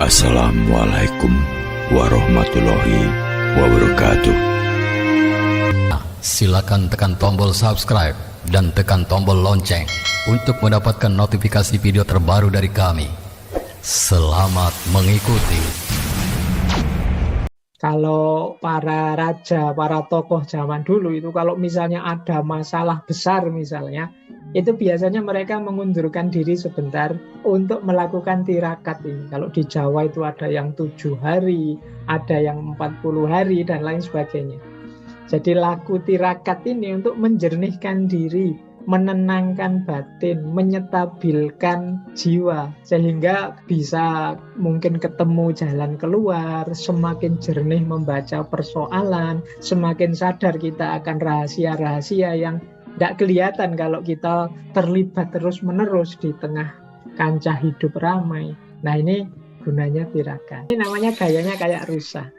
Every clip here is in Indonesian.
Assalamualaikum warahmatullahi wabarakatuh. Silakan tekan tombol subscribe dan tekan tombol lonceng untuk mendapatkan notifikasi video terbaru dari kami. Selamat mengikuti. Kalau para raja, para tokoh zaman dulu itu kalau misalnya ada masalah besar misalnya, itu biasanya mereka mengundurkan diri sebentar untuk melakukan tirakat ini. Kalau di Jawa itu ada yang 7 hari, ada yang 40 hari, dan lain sebagainya. Jadi laku tirakat ini untuk menjernihkan diri, menenangkan batin, menyetabilkan jiwa, sehingga bisa mungkin ketemu jalan keluar, semakin jernih membaca persoalan, semakin sadar kita akan rahasia-rahasia yang tidak kelihatan kalau kita terlibat terus-menerus di tengah kancah hidup ramai. Nah, ini gunanya tirakat. Ini namanya gayanya kayak rusa.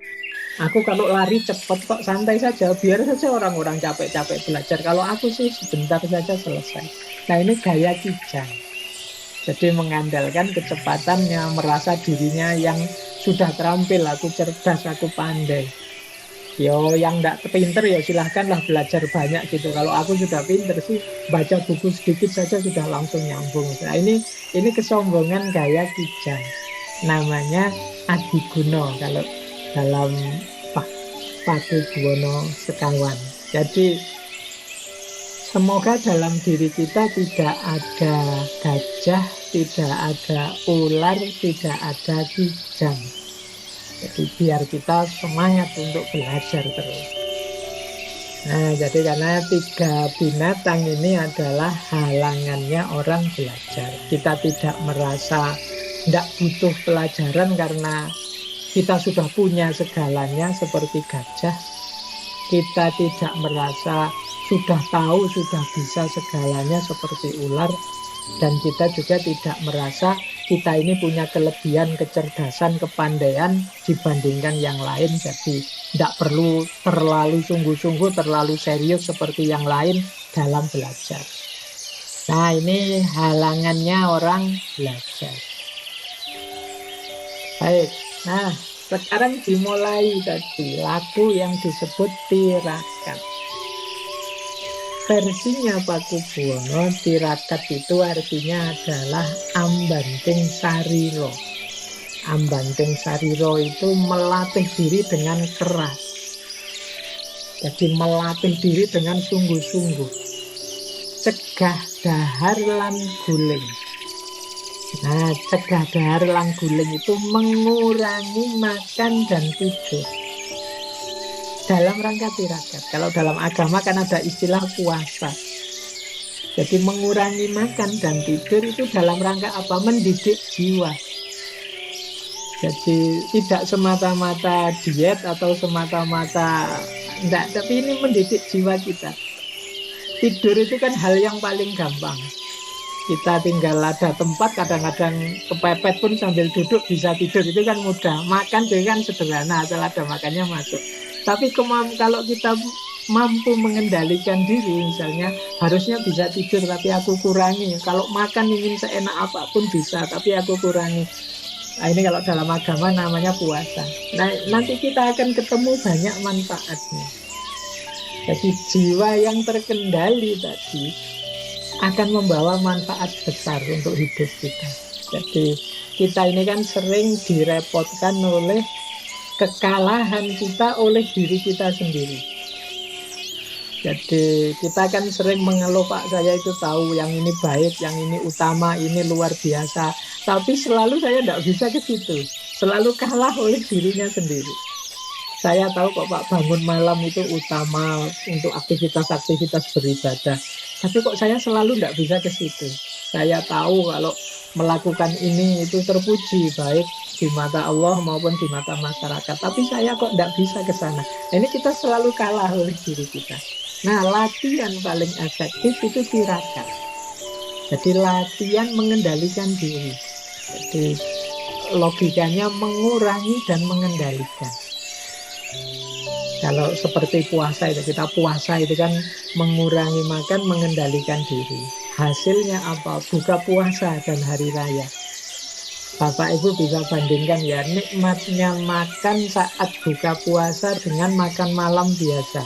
Aku kalau lari cepat kok, santai saja, biar saja orang-orang capek-capek belajar. Kalau aku sih sebentar saja selesai. Nah, ini gaya kijang. Jadi mengandalkan kecepatannya, merasa dirinya yang sudah terampil, aku cerdas, aku pandai. Yo, yang tidak pinter ya silahkanlah belajar banyak gitu. Kalau aku sudah pinter sih, baca buku sedikit saja sudah langsung nyambung. Nah, ini kesombongan gaya kijang. Namanya Adiguna kalau dalam Padubuwana Sekawan. Jadi semoga dalam diri kita tidak ada gajah, tidak ada ular, tidak ada kijang. Jadi biar kita semangat untuk belajar terus. Nah, jadi karena 3 binatang ini adalah halangannya orang belajar. Kita tidak merasa tidak butuh pelajaran karena kita sudah punya segalanya seperti gajah. Kita tidak merasa sudah tahu, sudah bisa segalanya seperti ular. Dan kita juga tidak merasa kita ini punya kelebihan, kecerdasan, kepandaian dibandingkan yang lain. Jadi tidak perlu terlalu sungguh-sungguh, terlalu serius seperti yang lain dalam belajar. Nah, ini halangannya orang belajar. Baik, nah sekarang dimulai tadi lagu yang disebut tirakat. Versinya Pakubuwana, tirakat itu artinya adalah ambanting sariro. Ambanting sariro itu melatih diri dengan keras. Jadi melatih diri dengan sungguh-sungguh. Cegah dahar lan guling. Nah, cegah dahar lan guling itu mengurangi makan dan tidur dalam rangka tirakat. Kalau dalam agama kan ada istilah puasa. Jadi mengurangi makan dan tidur itu dalam rangka apa? Mendidik jiwa. Jadi tidak semata-mata diet atau semata-mata enggak, tapi ini mendidik jiwa kita. Tidur itu kan hal yang paling gampang. Kita tinggal ada tempat, kadang-kadang kepepet pun sambil duduk bisa tidur, itu kan mudah. Makan itu kan sederhana, asal ada makannya masuk. Tapi kalau kita mampu mengendalikan diri, misalnya harusnya bisa tidur tapi aku kurangi. Kalau makan ingin seenak apapun bisa, tapi aku kurangi. Nah, ini kalau dalam agama namanya puasa. Nah, nanti kita akan ketemu banyak manfaatnya. Jadi jiwa yang terkendali tadi akan membawa manfaat besar untuk hidup kita. Jadi kita ini kan sering direpotkan oleh kekalahan kita oleh diri kita sendiri. Jadi kita kan sering mengeluh, Pak, saya itu tahu yang ini baik, yang ini utama, ini luar biasa. Tapi selalu saya tidak bisa ke situ. Selalu kalah oleh dirinya sendiri. Saya tahu kok, Pak, bangun malam itu utama untuk aktivitas-aktivitas beribadah. Tapi kok saya selalu tidak bisa ke situ. Saya tahu kalau melakukan ini itu terpuji, baik di mata Allah maupun di mata masyarakat. Tapi saya kok tidak bisa ke sana. Ini kita selalu kalah oleh diri kita. Nah, latihan paling efektif itu tirakat. Jadi latihan mengendalikan diri. Jadi logikanya mengurangi dan mengendalikan. Kalau seperti puasa itu, kita puasa itu kan mengurangi makan, mengendalikan diri. Hasilnya apa? Buka puasa dan hari raya. Bapak Ibu bisa bandingkan ya, nikmatnya makan saat buka puasa dengan makan malam biasa.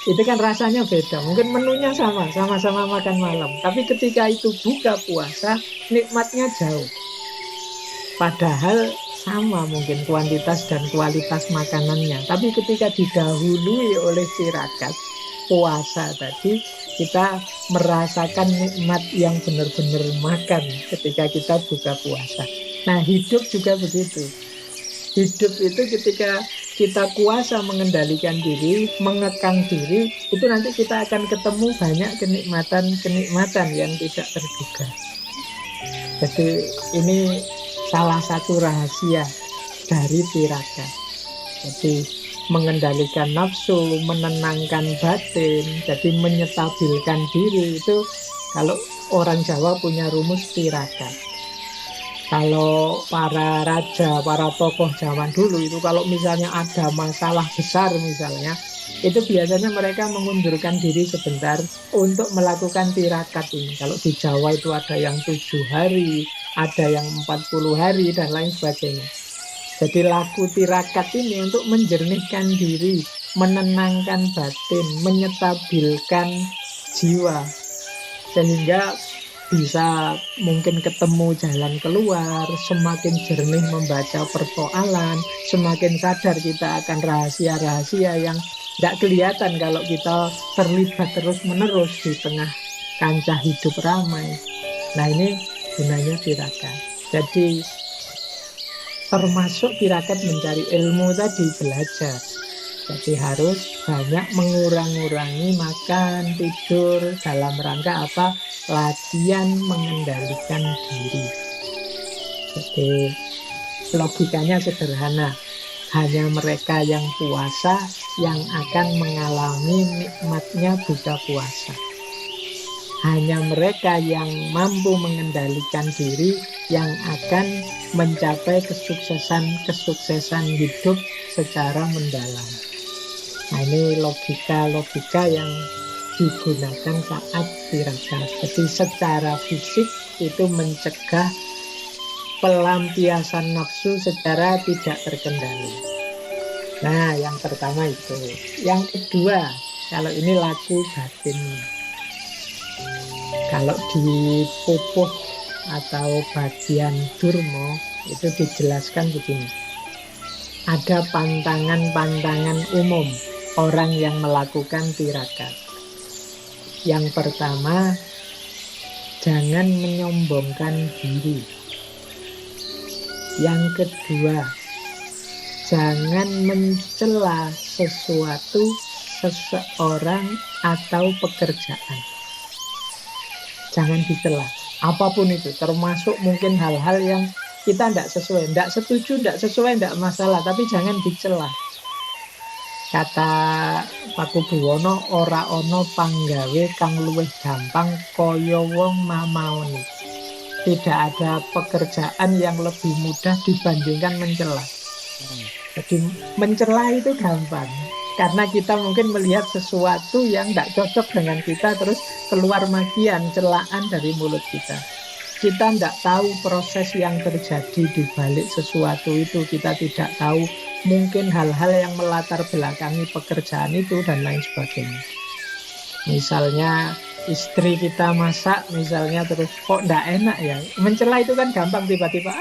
Itu kan rasanya beda. Mungkin menunya sama, sama-sama makan malam. Tapi ketika itu buka puasa, nikmatnya jauh. Padahal sama mungkin kuantitas dan kualitas makanannya. Tapi ketika didahului oleh tirakat, puasa tadi, kita merasakan nikmat yang benar-benar makan ketika kita buka puasa. Nah, hidup juga begitu. Hidup itu ketika kita kuasa mengendalikan diri, mengekang diri, itu nanti kita akan ketemu banyak kenikmatan-kenikmatan yang tidak terduga. Jadi ini salah satu rahasia dari tirakat. Jadi mengendalikan nafsu, menenangkan batin, jadi menyetabilkan diri, itu kalau orang Jawa punya rumus tirakat. Kalau para raja, para tokoh zaman dulu itu kalau misalnya ada masalah besar misalnya, itu biasanya mereka mengundurkan diri sebentar untuk melakukan tirakat ini. Kalau di Jawa itu ada yang 7 hari, ada yang 40 hari, dan lain sebagainya. Jadi laku tirakat ini untuk menjernihkan diri, menenangkan batin, menyetabilkan jiwa, sehingga bisa mungkin ketemu jalan keluar, semakin jernih membaca persoalan, semakin sadar kita akan rahasia-rahasia yang tidak kelihatan kalau kita terlibat terus-menerus di tengah kancah hidup ramai. Nah, ini gunanya tirakat. Jadi termasuk tirakat mencari ilmu tadi, belajar. Jadi harus banyak mengurangi makan, tidur, dalam rangka apa? Latihan mengendalikan diri. Jadi logikanya sederhana. Hanya mereka yang puasa yang akan mengalami nikmatnya buka puasa. Hanya mereka yang mampu mengendalikan diri yang akan mencapai kesuksesan hidup secara mendalam. Nah, ini logika yang digunakan saat tirakat. Jadi secara fisik itu mencegah pelampiasan nafsu secara tidak terkendali. Nah, yang pertama itu. Yang kedua, kalau ini laku batin. Kalau di pupuh atau bagian durmo itu dijelaskan begini. Ada pantangan-pantangan umum orang yang melakukan tirakat. Yang pertama, jangan menyombongkan diri. Yang kedua, jangan mencela sesuatu, seseorang, atau pekerjaan. Jangan dicela, apapun itu, termasuk mungkin hal-hal yang kita tidak sesuai, tidak setuju, tidak sesuai, tidak masalah, tapi jangan dicela. Kata Paku Buwono, ora ono panggawe kang luwih gampang kaya wong mamaoni. Tidak ada pekerjaan yang lebih mudah dibandingkan mencela. Jadi mencela itu gampang, karena kita mungkin melihat sesuatu yang tidak cocok dengan kita, terus keluar magian, celaan dari mulut kita. Kita tidak tahu proses yang terjadi di balik sesuatu itu. Kita tidak tahu mungkin hal-hal yang melatar belakangi pekerjaan itu dan lain sebagainya. Misalnya istri kita masak misalnya, terus kok tidak enak ya. Mencela itu kan gampang, tiba-tiba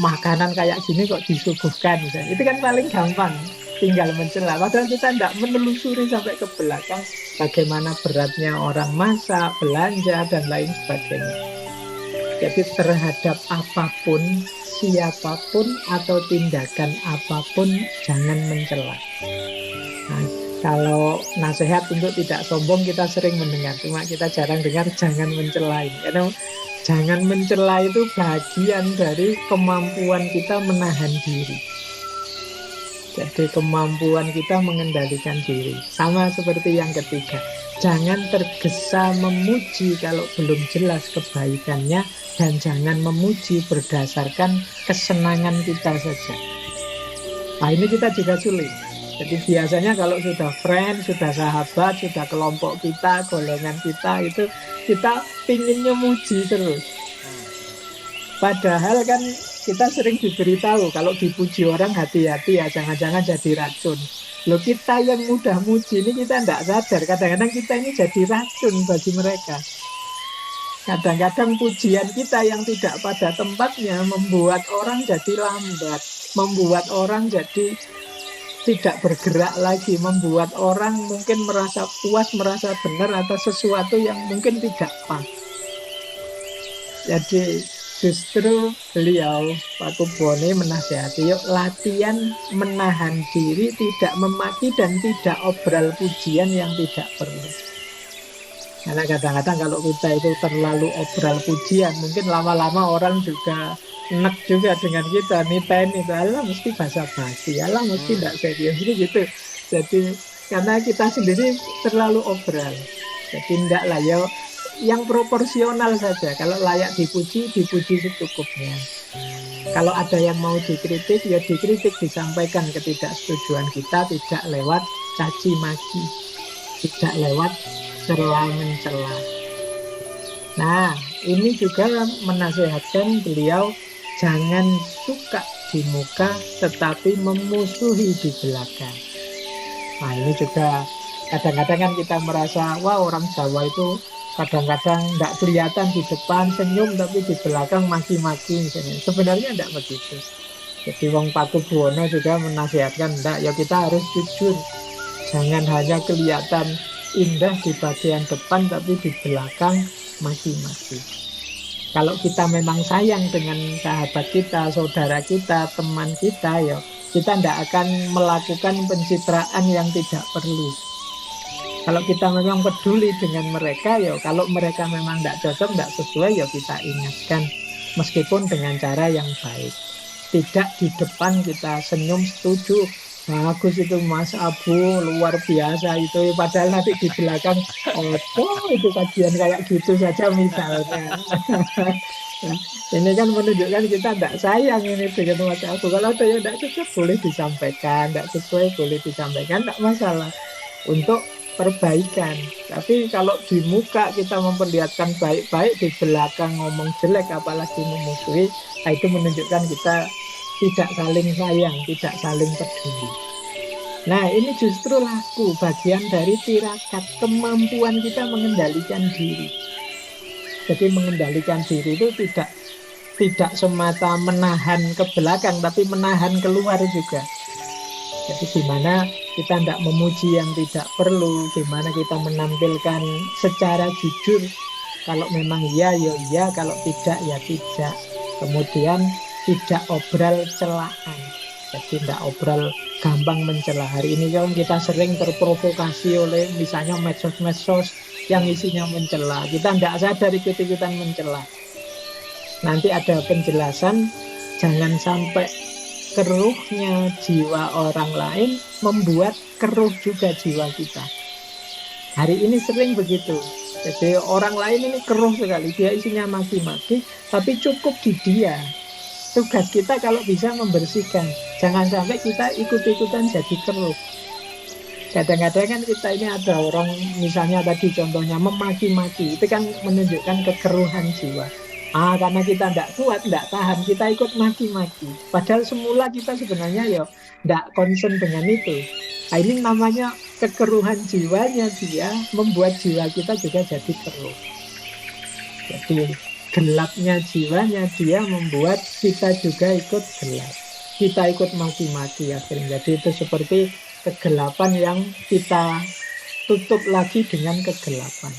makanan kayak gini kok disuguhkan misalnya. Itu kan paling gampang, tinggal mencela. Padahal kita tidak menelusuri sampai ke belakang bagaimana beratnya orang masak, belanja, dan lain sebagainya. Jadi terhadap apapun, siapapun, atau tindakan apapun, jangan mencela. Nah, kalau nasihat untuk tidak sombong kita sering mendengar, cuma kita jarang dengar jangan mencela. Karena jangan mencela itu bagian dari kemampuan kita menahan diri. Jadi kemampuan kita mengendalikan diri. Sama seperti yang ketiga, jangan tergesa memuji kalau belum jelas kebaikannya, dan jangan memuji berdasarkan kesenangan kita saja. Nah, ini kita juga sulit. Jadi biasanya kalau sudah friend, sudah sahabat, sudah kelompok kita, golongan kita, itu kita pinginnya muji terus. Padahal kan Kita sering diberitahu kalau dipuji orang hati-hati ya, jangan-jangan jadi racun. Loh, kita yang mudah muji ini kita tidak sadar. Kadang-kadang kita ini jadi racun bagi mereka. Kadang-kadang pujian kita yang tidak pada tempatnya membuat orang jadi lambat, membuat orang jadi tidak bergerak lagi, membuat orang mungkin merasa puas, merasa benar atas sesuatu yang mungkin tidak pas. Jadi justru beliau, Pak Kubone menasihati, yuk latihan menahan diri, tidak memaki dan tidak obral pujian yang tidak perlu. Karena kadang-kadang kalau kita itu terlalu obral pujian, mungkin lama-lama orang juga enak juga dengan kita, niten itu, alah mesti basa-basi, alah mesti tidak serius, gitu. Jadi karena kita sendiri terlalu obral, jadi tidak lah ya, yang proporsional saja. Kalau layak dipuji, dipuji secukupnya. Kalau ada yang mau dikritik, ya dikritik, disampaikan ketidaksetujuan kita, tidak lewat caci maki, tidak lewat cela mencela. Nah, ini juga menasihatkan beliau jangan suka di muka tetapi memusuhi di belakang. Nah, ini juga kadang-kadang kan kita merasa, wah orang Jawa itu kadang-kadang tidak kelihatan di depan senyum tapi di belakang maki-maki. Sebenarnya tidak begitu. Jadi Wong Pakubuwono juga menasihatkan, enggak, ya kita harus jujur. Jangan hanya kelihatan indah di bagian depan tapi di belakang maki-maki. Kalau kita memang sayang dengan sahabat kita, saudara kita, teman kita, ya kita tidak akan melakukan pencitraan yang tidak perlu. Kalau kita memang peduli dengan mereka, ya kalau mereka memang tidak cocok, tidak sesuai, ya kita ingatkan meskipun dengan cara yang baik. Tidak di depan kita senyum setuju, bagus itu Mas Abu, luar biasa itu, padahal nanti di belakang itu kajian kayak gitu saja misalnya. Ini kan menunjukkan kita tidak sayang ini dengan Mas Abu. Kalau ada yang tidak cocok boleh disampaikan, tidak sesuai boleh disampaikan, tidak masalah, untuk perbaikan. Tapi kalau di muka kita memperlihatkan baik-baik, di belakang ngomong jelek apalagi memusuhi, itu menunjukkan kita tidak saling sayang, tidak saling peduli. Nah, ini justru laku bagian dari tirakat, kemampuan kita mengendalikan diri. Jadi mengendalikan diri itu tidak semata menahan ke belakang, tapi menahan keluar juga. Jadi gimana kita tidak memuji yang tidak perlu, gimana kita menampilkan secara jujur. Kalau memang iya, ya iya, kalau tidak, ya tidak. Kemudian tidak obral celaan, jadi tidak obral gampang mencela. Hari ini kan kita sering terprovokasi oleh misalnya medsos-medsos yang isinya mencela. Kita tidak sadar ikut-ikutan mencela. Nanti ada penjelasan, jangan sampai keruhnya jiwa orang lain membuat keruh juga jiwa kita. Hari ini sering begitu. Jadi orang lain ini keruh sekali, dia isinya maki-maki, tapi cukup di dia. Tugas kita kalau bisa membersihkan. Jangan sampai kita ikut-ikutan jadi keruh. Kadang-kadang kan kita ini ada orang, misalnya tadi contohnya memaki-maki, itu kan menunjukkan kekeruhan jiwa. Karena kita tidak kuat, tidak tahan, kita ikut maki-maki. Padahal semula kita sebenarnya ya tidak concern dengan itu. Nah, ini namanya kekeruhan jiwanya, dia membuat jiwa kita juga jadi keruh. Jadi gelapnya jiwanya dia membuat kita juga ikut gelap. Kita ikut maki-maki akhirnya. Jadi itu seperti kegelapan yang kita tutup lagi dengan kegelapan.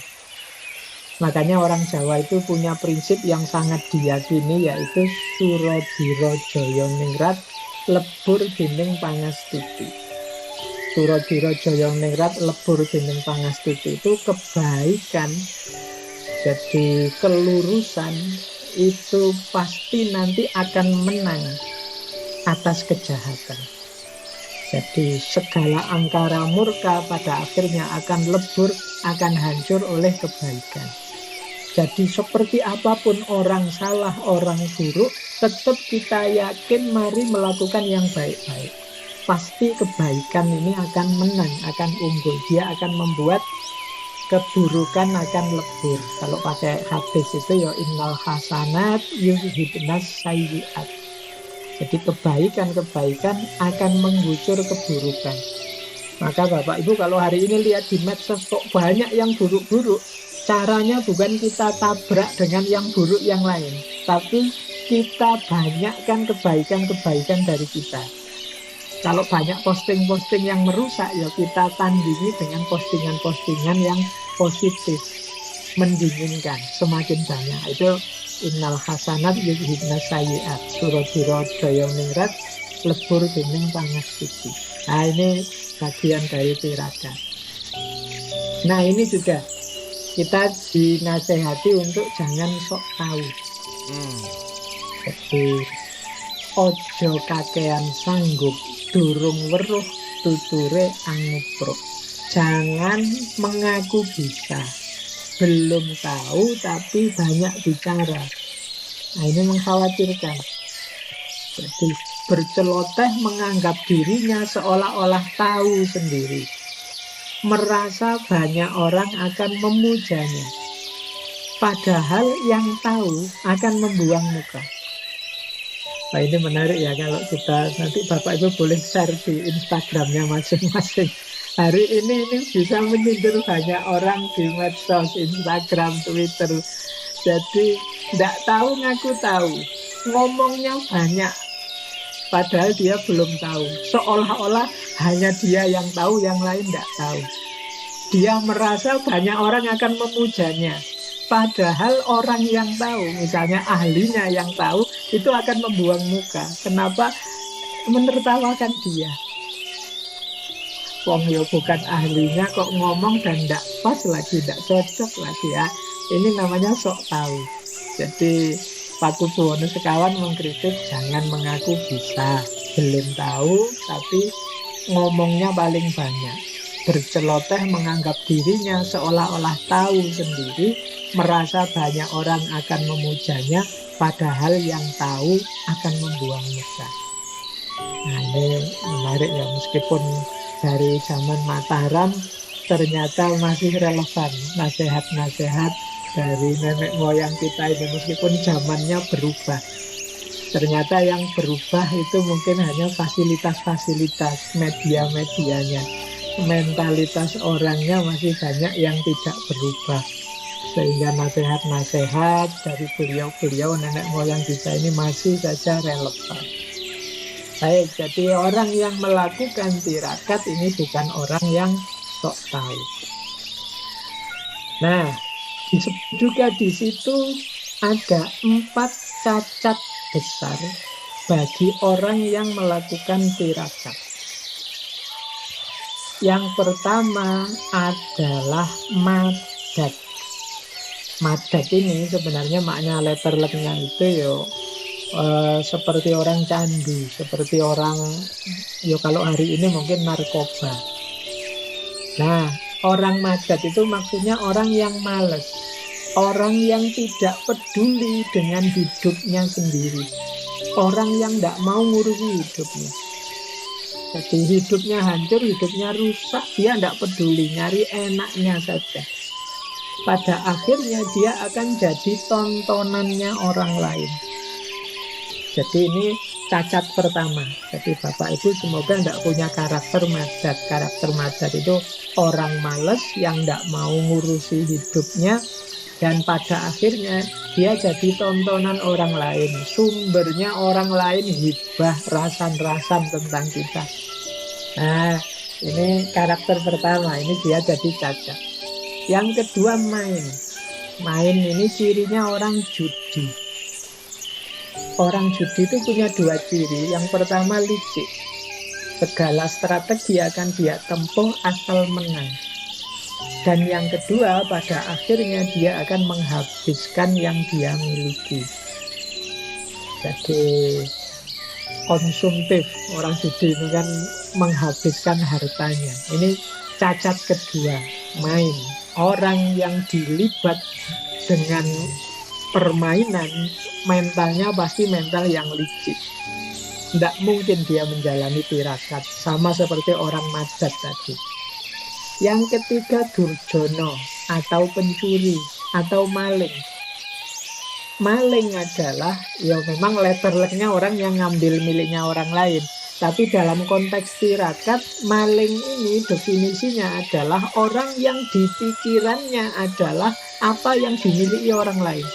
Makanya orang Jawa itu punya prinsip yang sangat diyakini, yaitu Suradira Jaya Ningrat lebur dening pangastuti. Suradira Jaya Ningrat lebur dening pangastuti itu kebaikan. Jadi kelurusan itu pasti nanti akan menang atas kejahatan. Jadi segala angkara murka pada akhirnya akan lebur, akan hancur oleh kebaikan. Jadi seperti apapun orang salah, orang buruk, tetap kita yakin mari melakukan yang baik-baik. Pasti kebaikan ini akan menang, akan unggul. Dia akan membuat keburukan akan lebur. Kalau pakai hadis itu ya innal hasanat yuzhibnas sayyi'at. Jadi kebaikan-kebaikan akan menggusur keburukan. Maka Bapak Ibu kalau hari ini lihat di medsos kok banyak yang buruk-buruk, caranya bukan kita tabrak dengan yang buruk yang lain, tapi kita banyakkan kebaikan-kebaikan dari kita. Kalau banyak posting-posting yang merusak, ya kita tandingi dengan postingan-postingan yang positif, mendinginkan, semakin banyak. Itu innal hasanat yudhibna sayyi'at, sura-sura daya ningrat lebur dening pangastuti. Nah ini bagian dari tirakat. Nah ini juga kita dinasehati untuk jangan sok tahu. Jadi ojo kakean sanggup durung weruh tuture angupruk. Jangan mengaku bisa, belum tahu tapi banyak bicara. Nah ini mengkhawatirkan. Jadi berceloteh menganggap dirinya seolah-olah tahu sendiri, merasa banyak orang akan memujanya, padahal yang tahu akan membuang muka. Nah ini menarik ya, kalau kita nanti Bapak Ibu boleh share di Instagramnya masing-masing. Hari ini bisa menyindir banyak orang di medsos, Instagram, Twitter. Jadi tidak tahu ngaku tahu, ngomongnya banyak, padahal dia belum tahu. Seolah-olah hanya dia yang tahu, yang lain tidak tahu. Dia merasa banyak orang akan memujanya, padahal orang yang tahu, misalnya ahlinya yang tahu, itu akan membuang muka. Kenapa? Menertawakan dia. Wong yo bukan ahlinya kok ngomong dan tidak pas lagi, tidak cocok lagi ya. Ini namanya sok tahu. Jadi Paku Buwono Sekawan mengkritik jangan mengaku bisa, belum tahu tapi ngomongnya paling banyak. Berceloteh menganggap dirinya seolah-olah tahu sendiri, merasa banyak orang akan memujanya, padahal yang tahu akan membuang muka. Nah ini menarik ya, meskipun dari zaman Mataram ternyata masih relevan nasihat-nasihat dari nenek moyang kita ini, meskipun zamannya berubah. Ternyata yang berubah itu mungkin hanya fasilitas-fasilitas, media-medianya. Mentalitas orangnya masih banyak yang tidak berubah. Sehingga nasihat-nasihat dari beliau-beliau nenek moyang kita ini masih saja relevan. Baik, jadi orang yang melakukan tirakat ini bukan orang yang sok tahu. Nah, juga di situ ada 4 cacat besar bagi orang yang melakukan tirakat. Yang pertama adalah madat. Madat ini sebenarnya makna letterleknya itu seperti orang candu, seperti orang kalau hari ini mungkin narkoba. Nah, orang madat itu maksudnya orang yang malas, orang yang tidak peduli dengan hidupnya sendiri, orang yang tidak mau ngurusi hidupnya. Jadi hidupnya hancur, hidupnya rusak, dia tidak peduli, nyari enaknya saja. Pada akhirnya dia akan jadi tontonannya orang lain. Jadi ini cacat pertama. Jadi Bapak Ibu semoga tidak punya karakter madat. Karakter madat itu orang malas yang tidak mau ngurusi hidupnya, dan pada akhirnya dia jadi tontonan orang lain. Sumbernya orang lain hibah rasan-rasan tentang kita. Nah, ini karakter pertama, ini dia jadi cacat. Yang kedua main. Main ini cirinya orang judi. Orang judi itu punya 2 ciri. Yang pertama licik. Segala strategi akan dia tempuh asal menang. Dan yang kedua, pada akhirnya dia akan menghabiskan yang dia miliki. Jadi konsumtif. Orang judi ini kan menghabiskan hartanya. Ini cacat kedua, main. Orang yang dilibat dengan permainan, mentalnya pasti mental yang licik. Tidak mungkin dia menjalani tirakat, sama seperti orang madat tadi. Yang ketiga Durjono, atau pencuri, atau maling. maling adalah ya memang letterleknya orang yang ngambil miliknya orang lain. Tapi dalam konteks tirakat, maling ini definisinya adalah orang yang di pikirannya adalah apa yang dimiliki orang lain.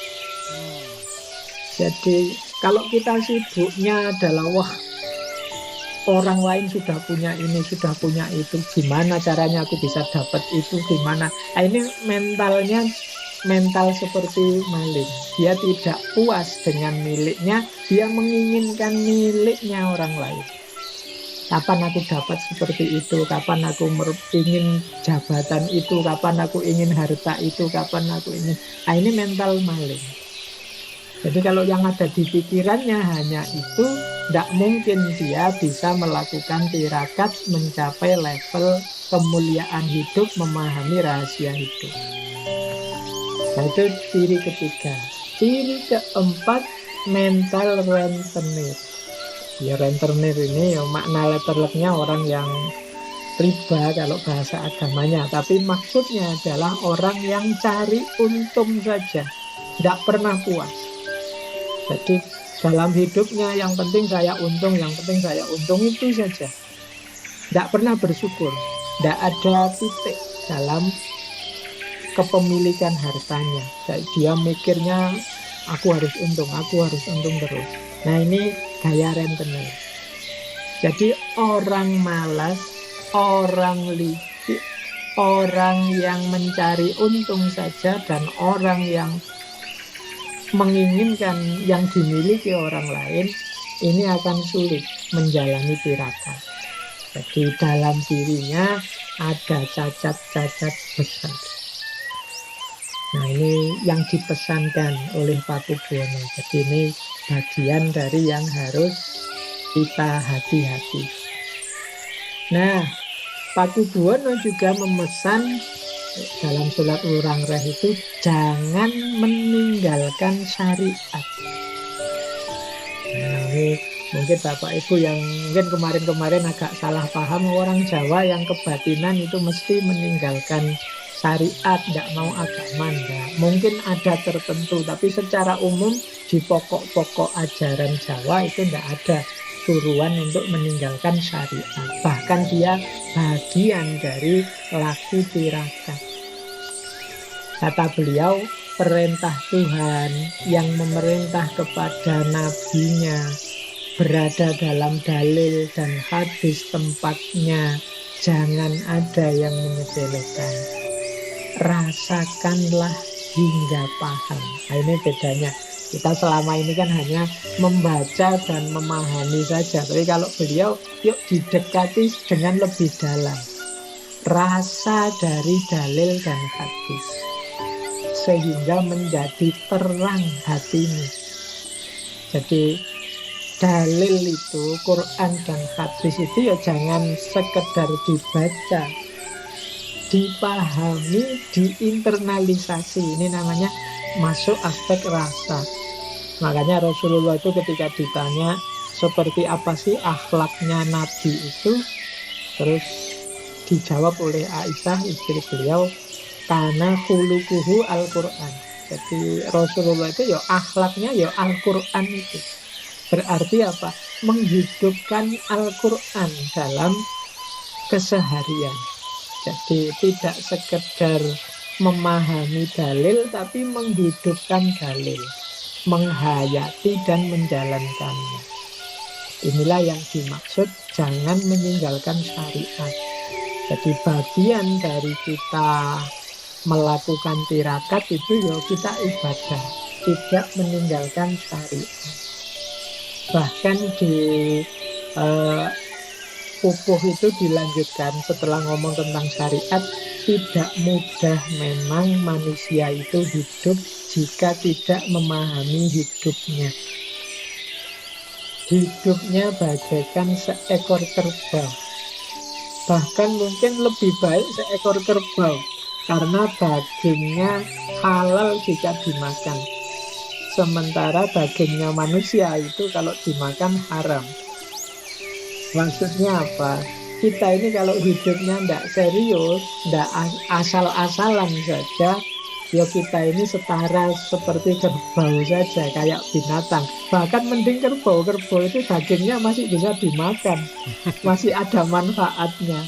Jadi kalau kita sibuknya adalah wah, orang lain sudah punya ini, sudah punya itu, gimana caranya aku bisa dapat itu, gimana. Nah, ini mental seperti maling. Dia tidak puas dengan miliknya, dia menginginkan miliknya orang lain. Kapan aku dapat seperti itu, kapan aku ingin jabatan itu, kapan aku ingin harta itu, kapan aku ingin. Nah, ini mental maling. Jadi kalau yang ada di pikirannya hanya itu, tidak mungkin dia bisa melakukan tirakat mencapai level kemuliaan hidup, memahami rahasia hidup. Nah, itu ciri ketiga. Ciri keempat, mental rentenir. Ya, rentenir ini ya makna letterleknya orang yang riba kalau bahasa agamanya. Tapi maksudnya adalah orang yang cari untung saja, tidak pernah puas. Jadi dalam hidupnya yang penting saya untung, yang penting saya untung, itu saja. Tidak pernah bersyukur, tidak ada titik dalam kepemilikan hartanya. Dia mikirnya aku harus untung terus. Nah, ini gaya rentenir. Jadi orang malas, orang licik, orang yang mencari untung saja, dan orang yang menginginkan yang dimiliki orang lain, ini akan sulit menjalani tirakat. Jadi dalam dirinya ada cacat-cacat besar. Nah, ini yang dipesankan oleh Pakubuwono. Jadi ini bagian dari yang harus kita hati-hati. Nah, Pakubuwono juga memesan dalam surat Urang-Reh itu jangan meninggalkan syariat. Nah, ini mungkin Bapak Ibu yang mungkin kemarin-kemarin agak salah paham, orang Jawa yang kebatinan itu mesti meninggalkan syariat, tidak mau agama. Enggak. Mungkin ada tertentu, tapi secara umum di pokok-pokok ajaran Jawa itu tidak ada suruhan untuk meninggalkan syariat. Bahkan dia bagian dari laku tirakat. Kata beliau, perintah Tuhan yang memerintah kepada nabinya berada dalam dalil dan hadis tempatnya. Jangan ada yang menyepelekan. Rasakanlah hingga paham. Nah, ini bedanya. Kita selama ini kan hanya membaca dan memahami saja. Tapi kalau beliau, yuk didekati dengan lebih dalam. Rasa dari dalil dan hadis. Sehingga menjadi terang hatimu. Jadi dalil itu, Quran dan hadis itu ya jangan sekedar dibaca, dipahami, diinternalisasi. Ini namanya masuk aspek rasa. Makanya Rasulullah itu ketika ditanya seperti apa sih akhlaknya Nabi itu, terus dijawab oleh Aisyah istri beliau, karena khuluquhu Al-Quran. Jadi Rasulullah itu ya akhlaknya ya Al-Quran itu. Berarti apa? Menghidupkan Al-Quran dalam keseharian. Jadi tidak sekedar memahami dalil, tapi menghidupkan dalil, menghayati dan menjalankannya. Inilah yang dimaksud jangan meninggalkan syariat. Jadi bagian dari kita melakukan tirakat itu ya kita ibadah, tidak meninggalkan syariat. Bahkan di pupuh itu dilanjutkan setelah ngomong tentang syariat, tidak mudah memang manusia itu hidup jika tidak memahami hidupnya. Hidupnya bagaikan seekor kerbau. Bahkan mungkin lebih baik seekor kerbau, karena dagingnya halal jika dimakan. Sementara dagingnya manusia itu kalau dimakan haram. Maksudnya apa? Kita ini kalau hidupnya tidak serius, tidak asal-asalan saja, Ya kita ini setara seperti kerbau saja, kayak binatang. Bahkan mending kerbau. Kerbau itu dagingnya masih bisa dimakan, masih ada manfaatnya.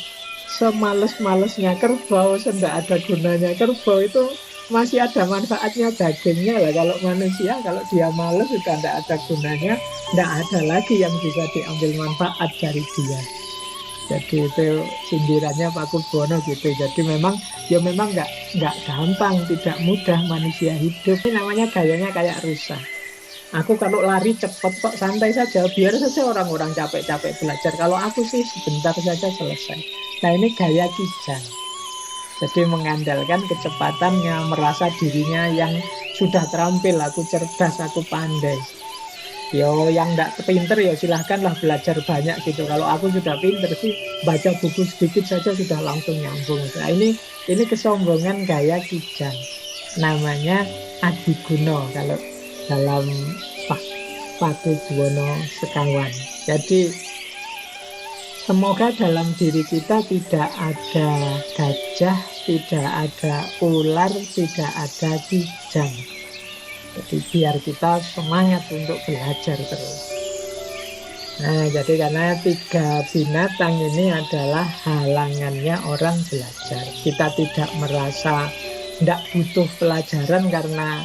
Semales-malesnya kerbau, tidak ada gunanya kerbau itu masih ada manfaatnya dagingnya lah. Kalau manusia, kalau dia males sudah tidak ada gunanya, tidak ada lagi yang bisa diambil manfaat dari dia. Jadi itu sindirannya Pak Kubono gitu. Jadi memang nggak gampang, tidak mudah manusia hidup. Ini namanya gayanya kayak rusa. Aku kalau lari cepat kok, santai saja, biar saja orang-orang capek-capek belajar. Kalau aku sih sebentar saja selesai. Nah ini gaya kijang. Jadi mengandalkan kecepatannya, merasa dirinya yang sudah terampil, aku cerdas, aku pandai. Yo yang nggak pinter ya silahkanlah belajar banyak gitu. Kalau aku sudah pinter sih, baca buku sedikit saja sudah langsung nyambung. Nah ini kesombongan gaya kijang. Namanya Adiguna kalau dalam Pakubuwono Sekawan. Jadi semoga dalam diri kita tidak ada gajah, tidak ada ular, tidak ada kijang. Jadi biar kita semangat untuk belajar terus. Nah, jadi karena 3 binatang ini adalah halangannya orang belajar. Kita tidak merasa tidak butuh pelajaran karena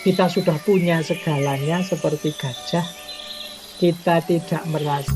kita sudah punya segalanya seperti gajah. Kita tidak merasa